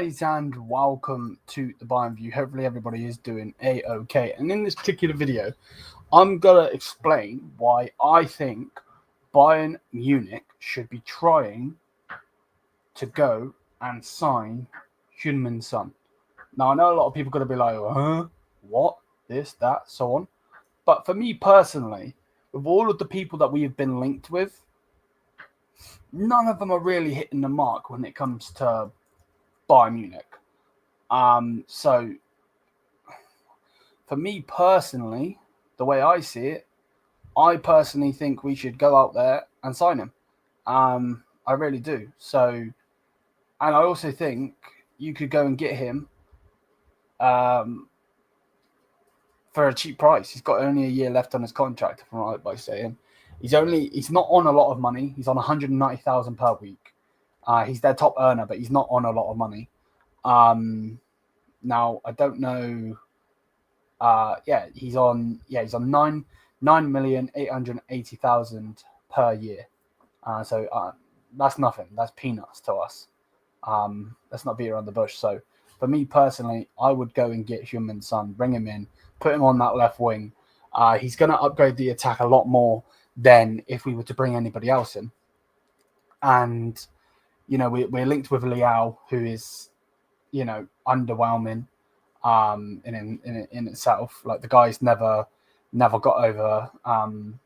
guys, and welcome to the Bayern View. Hopefully everybody is doing A-OK. And in this particular video, I'm going to explain why I think Bayern Munich should be trying to go and sign Heungmin's son. Now, I know a lot of people are going to be like, huh? What? This, that, so on. But for me personally, with all of the people that we have been linked with, none of them are really hitting the mark when it comes to Bayern Munich. So for me personally, the way I see it, I personally think we should go out there and sign him. I really do. So, and I also think you could go and get him for a cheap price. He's got only a year left on his contract, if I'm right by saying. He's not on a lot of money. He's on 190,000 per week. He's their top earner, but he's not on a lot of money. Now I don't know. He's on 9,880,000 per year. So that's nothing. That's peanuts to us. Let's not beat around the bush. So for me personally, I would go and get Heungmin's son, bring him in, put him on that left wing. He's going to upgrade the attack a lot more than if we were to bring anybody else in. And we're linked with Lyon, who is underwhelming in itself. Like, the guy's never got over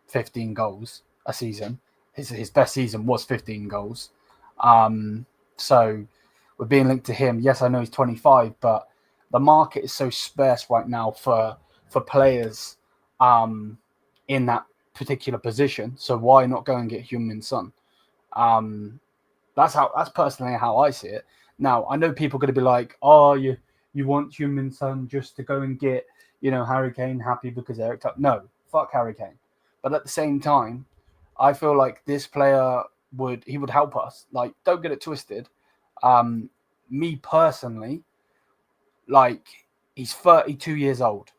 15 goals a season. His best season was 15 goals. So we're being linked to him. Yes, I know he's 25, but the market is so sparse right now for players in that particular position. So why not go and get Heungmin's son? That's personally how I see it. Now, I know people are going to be like, oh, you want Heungmin's son just to go and get, Harry Kane happy because Eric... No, fuck Harry Kane. But at the same time, I feel like this player would help us. Like, don't get it twisted. Me personally, like, he's 32 years old.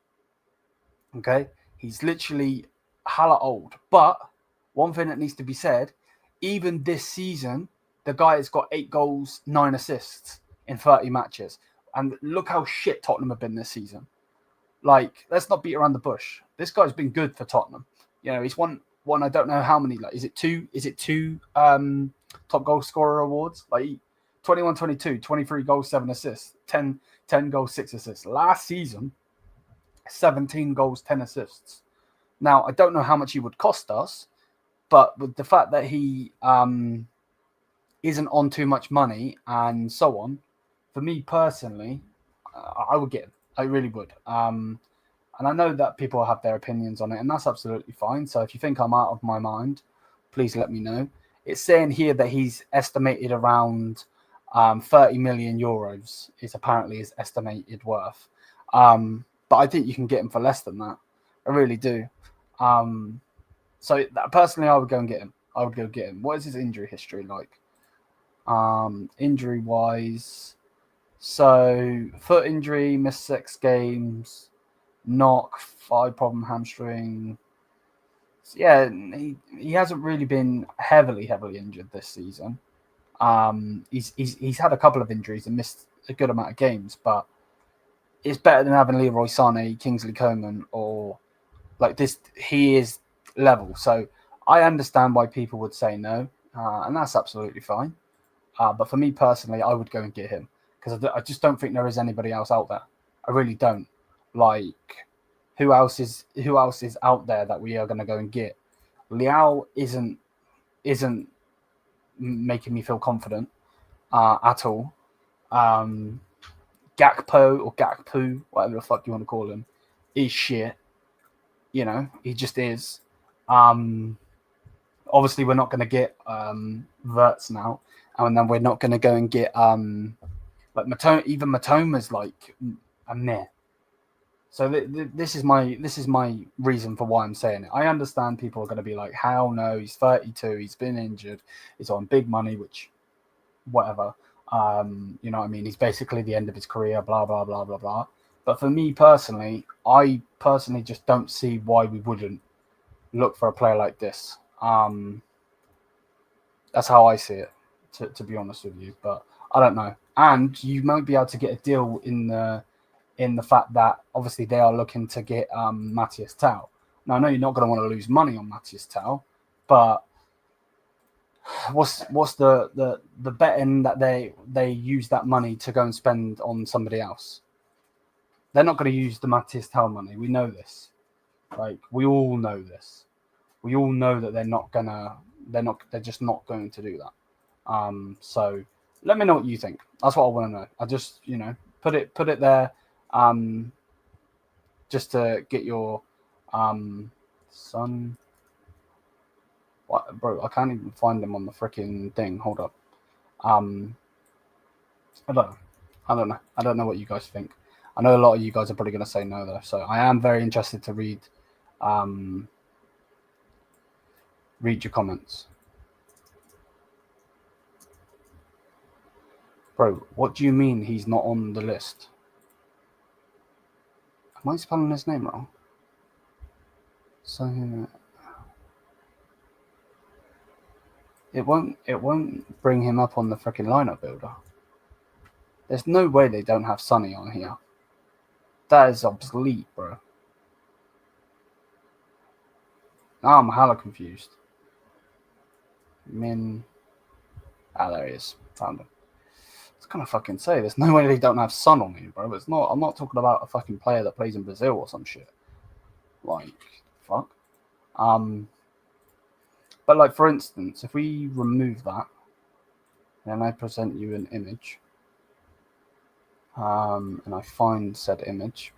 Okay? He's literally hella old. But one thing that needs to be said, even this season, the guy has got 8 goals, 9 assists in 30 matches. And look how shit Tottenham have been this season. Like, let's not beat around the bush. This guy's been good for Tottenham. He's won I don't know how many. Like, is it two top goal scorer awards? Like, 21-22, 23 goals, 7 assists, 10 goals, 6 assists. Last season, 17 goals, 10 assists. Now, I don't know how much he would cost us, but with the fact that he isn't on too much money and so on, for me personally, I would get him. I really would. And I know that people have their opinions on it, and that's absolutely fine. So if you think I'm out of my mind, please let me know. It's saying here that he's estimated around 30 million euros is apparently his estimated worth. But I think you can get him for less than that. I really do. So personally, I would go and get him. I would go get him. What is his injury history like? Injury-wise, so foot injury, missed 6 games, knock, 5-problem hamstring. So yeah, he hasn't really been heavily injured this season. He's had a couple of injuries and missed a good amount of games, but it's better than having Leroy Sané, Kingsley Coman, or like this. He is level, so I understand why people would say no, and that's absolutely fine. But for me personally, I would go and get him because I just don't think there is anybody else out there. I really don't. Like, who else is out there that we are going to go and get? Liao isn't making me feel confident at all. Gakpo or Gakpo, whatever the fuck you want to call him, is shit. He just is. Obviously, we're not going to get Verts now, and then we're not going to go and get like Matoma. Even Matoma's like a meh. So this is my reason for why I'm saying it. I understand people are going to be like, hell no, he's 32, he's been injured, he's on big money, which whatever. You know what I mean? He's basically the end of his career, blah blah blah blah blah. But for me personally, I just don't see why we wouldn't look for a player like this. That's how I see it, to be honest with you. But I don't know. And you might be able to get a deal in the fact that obviously they are looking to get Matthias Tau. Now I know you're not going to want to lose money on Matthias Tau, but what's the betting that they use that money to go and spend on somebody else? They're not going to use the Matthias Tau money. We know this. Like, we all know this. We all know that they're just not going to do that. So let me know what you think. That's what I want to know. I just, put it there, just to get your son. What, bro? I can't even find them on the freaking thing. Hold up. I don't know. I don't know what you guys think. I know a lot of you guys are probably going to say no, though. So I am very interested to read your comments. Bro, what do you mean he's not on the list? Am I spelling his name wrong? So it won't bring him up on the freaking lineup builder. There's no way they don't have Sonny on here. That is obsolete, bro. Now I'm hella confused. Min. There he is. Found him. I was gonna fucking say, there's no way they don't have Son on here, bro. It's not. I'm not talking about a fucking player that plays in Brazil or some shit. Like, fuck. But like, for instance, if we remove that, and I present you an image, and I find said image.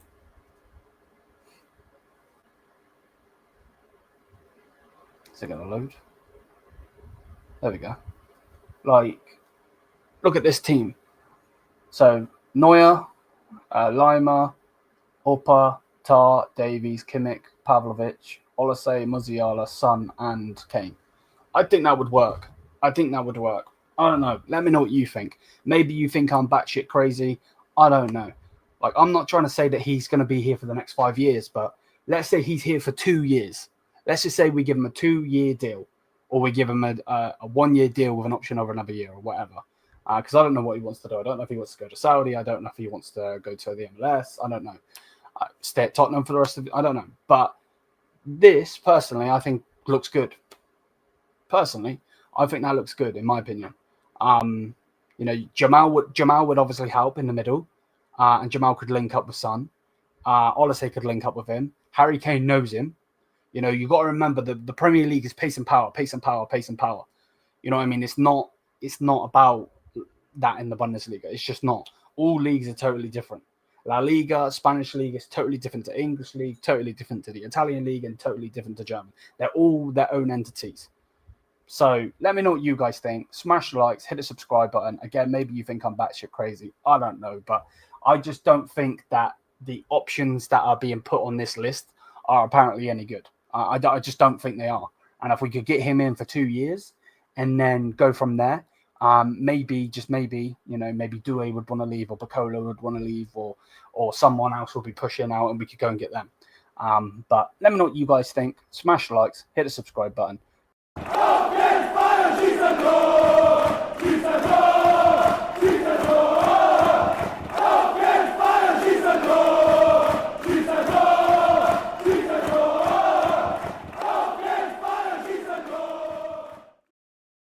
Is it going to load? There we go. Like, look at this team. So, Neuer, Lima, Opa, Tar, Davies, Kimmich, Pavlovic, Olasey, Musiala, Son, and Kane. I think that would work. I don't know. Let me know what you think. Maybe you think I'm batshit crazy. I don't know. Like, I'm not trying to say that he's going to be here for the next 5 years, but let's say he's here for 2 years. Let's just say we give him a 2-year deal, or we give him a 1-year deal with an option over another year or whatever. Because I don't know what he wants to do. I don't know if he wants to go to Saudi. I don't know if he wants to go to the MLS. I don't know. Stay at Tottenham for the rest of it. I don't know. But this, personally, I think looks good. Personally, I think that looks good, in my opinion. Jamal would obviously help in the middle, and Jamal could link up with Son. Olasey could link up with him. Harry Kane knows him. You got to remember the Premier League is pace and power, pace and power, pace and power. You know what I mean? It's not about that in the Bundesliga. It's just not. All leagues are totally different. La Liga, Spanish league is totally different to English league, totally different to the Italian league, and totally different to German. They're all their own entities. So let me know what you guys think. Smash the likes, hit the subscribe button. Again, maybe you think I'm batshit crazy. I don't know, but I just don't think that the options that are being put on this list are apparently any good. I just don't think they are. And if we could get him in for 2 years and then go from there, maybe Doué would want to leave, or Bacola would want to leave, or someone else will be pushing out, and we could go and get them. But let me know what you guys think. Smash the likes, hit the subscribe button.